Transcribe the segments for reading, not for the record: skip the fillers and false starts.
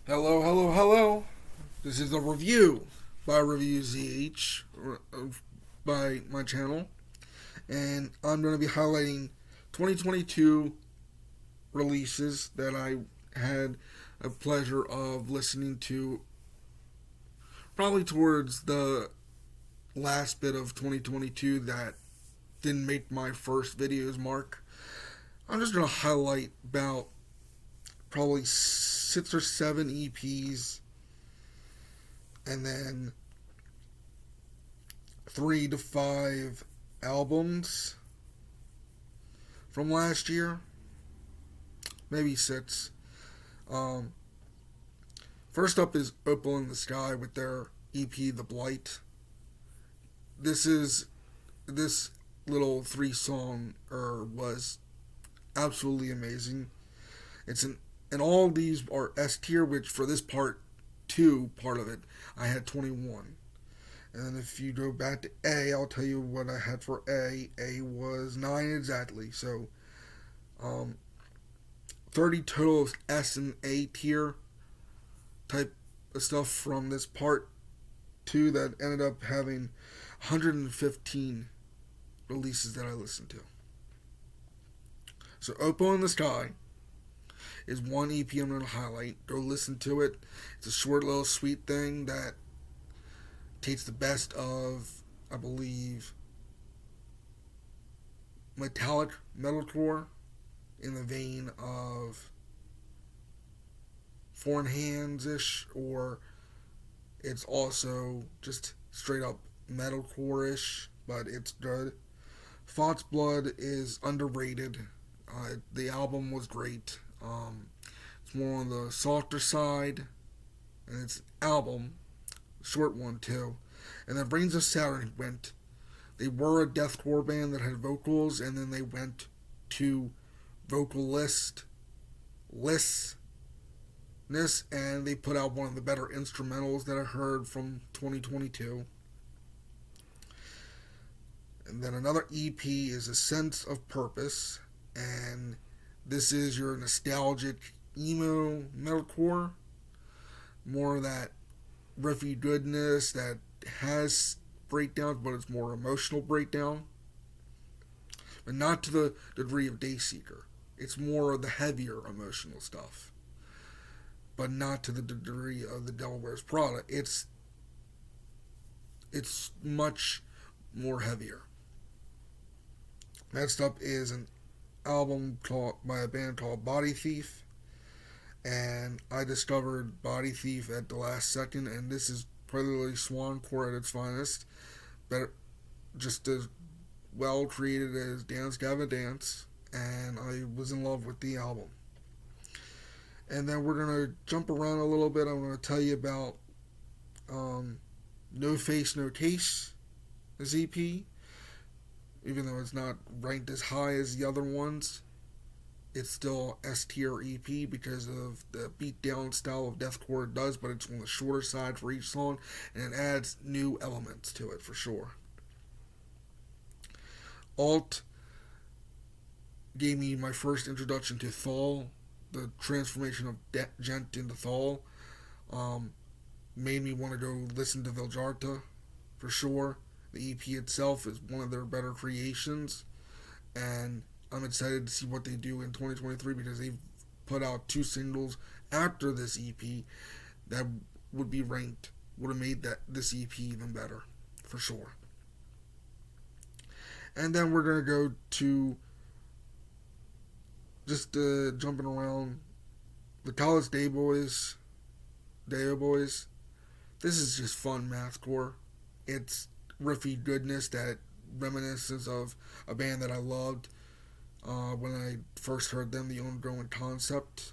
Hello, hello, hello. This is a review by Review ZH by my channel, and I'm going to be highlighting 2022 releases that I had a pleasure of listening to probably towards the last bit of 2022 that didn't make my first videos mark. I'm just going to highlight about probably 6 or 7 EPs and then 3 to 5 albums from last year, maybe 6. Um, First up is Opal in the Sky with their EP The Blight. This little 3 song was absolutely amazing. It's an and all these are S tier, which for this part of it, I had 21. And then if you go back to A, I'll tell you what I had for A. A was 9 exactly. So, um, 30 total of S and A tier type of stuff from this part 2 that ended up having 115 releases that I listened to. So, Opal in the Sky is one EP I'm going to highlight. Go listen to it. It's a short, little, sweet thing that takes the best of, I believe, metallic metalcore in the vein of Foreign Hands ish, or it's also just straight up metalcore ish, but it's good. Fox Blood is underrated. The album was great. It's more on the softer side, and it's an album, short one too. And then Brains of Saturn went. They were a deathcore band that had vocals, and then they went to vocalist listness, and they put out one of the better instrumentals that I heard from 2022. And then another EP is A Sense of Purpose, and this is your nostalgic emo metalcore, more of that riffy goodness that has breakdowns, but it's more emotional breakdown, but not to the degree of Dayseeker. It's more of the heavier emotional stuff, but not to the degree of the Devil Wears Prada. It's much more heavier. Next up is an album by a band called Body Thief, and I discovered Body Thief at the last second, and this is probably Swancore at its finest. Better, just as well created as Dance Gavin Dance, and I was in love with the album. And then we're gonna jump around a little bit. I'm gonna tell you about No Face No Case, this EP. Even though it's not ranked as high as the other ones, it's still S tier EP because of the beatdown style of deathcore it does, but it's on the shorter side for each song, and it adds new elements to it for sure. Alt gave me my first introduction to Thal. The transformation of Gent into Thal made me want to go listen to Viljarta for sure. The EP itself is one of their better creations, and I'm excited to see what they do in 2023 because they've put out 2 singles after this EP that would have made this EP even better, for sure. And then we're going to go to just jumping around the College Day Boys. This is just fun mathcore. It's riffy goodness that reminisces of a band that I loved when I first heard them, The Ongoing Concept,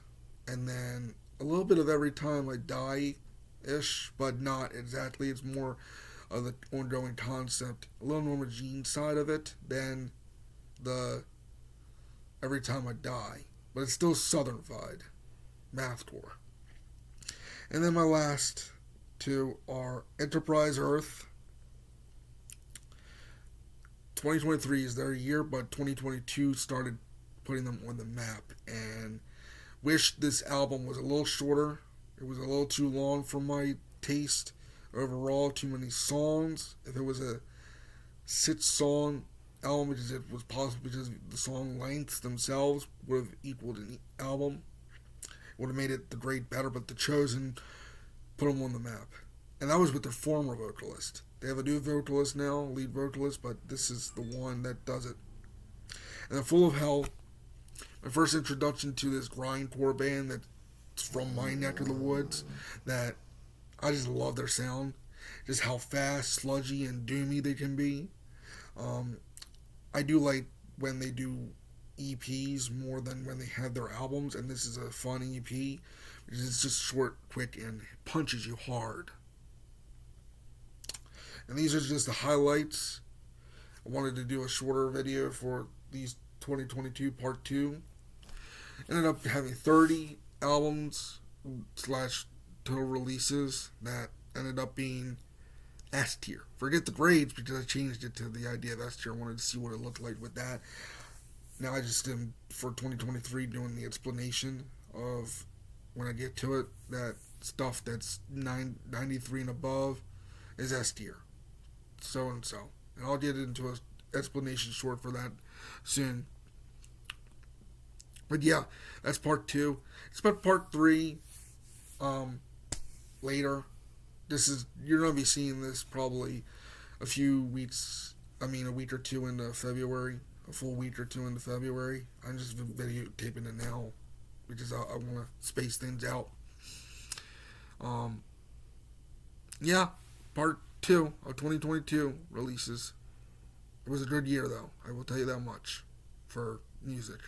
and then a little bit of Every Time I Die ish, but not exactly. It's more of the Ongoing Concept, a little Norma Jean side of it than the Every Time I Die, but it's still Southern-fied mathcore. And then my last 2 are Enterprise Earth. 2023 is their year, but 2022 started putting them on the map. And wish this album was a little shorter. It It was a little too long for my taste. Overall, too many songs. If it was a 6-song album, because it was possible because the song lengths themselves would have equaled an album, would have made it the grade better. But The Chosen put them on the map, and that was with their former vocalist. They have a new vocalist now, lead vocalist, but this is the one that does it. And then Full of Hell, my first introduction to this grindcore band that's from my neck of the woods, that I just love their sound, just how fast, sludgy, and doomy they can be. I do like when they do EPs more than when they have their albums, and this is a fun EP because it's just short, quick, and punches you hard. And these are just the highlights. I wanted to do a shorter video for these 2022 part 2. Ended up having 30 albums slash total releases that ended up being S tier. Forget the grades because I changed it to the idea of S tier. I wanted to see what it looked like with that. Now I just am, for 2023, doing the explanation of, when I get to it, that stuff that's 93 and above is S tier. So and so. And I'll get into an explanation short for that soon. But yeah, that's part 2. Expect part 3 later. You're going to be seeing this probably a week or two into February. A full week or two into February. I'm just videotaping it now because I want to space things out. Yeah, part 2 of 2022 releases. It was a good year, though. I will tell you that much for music.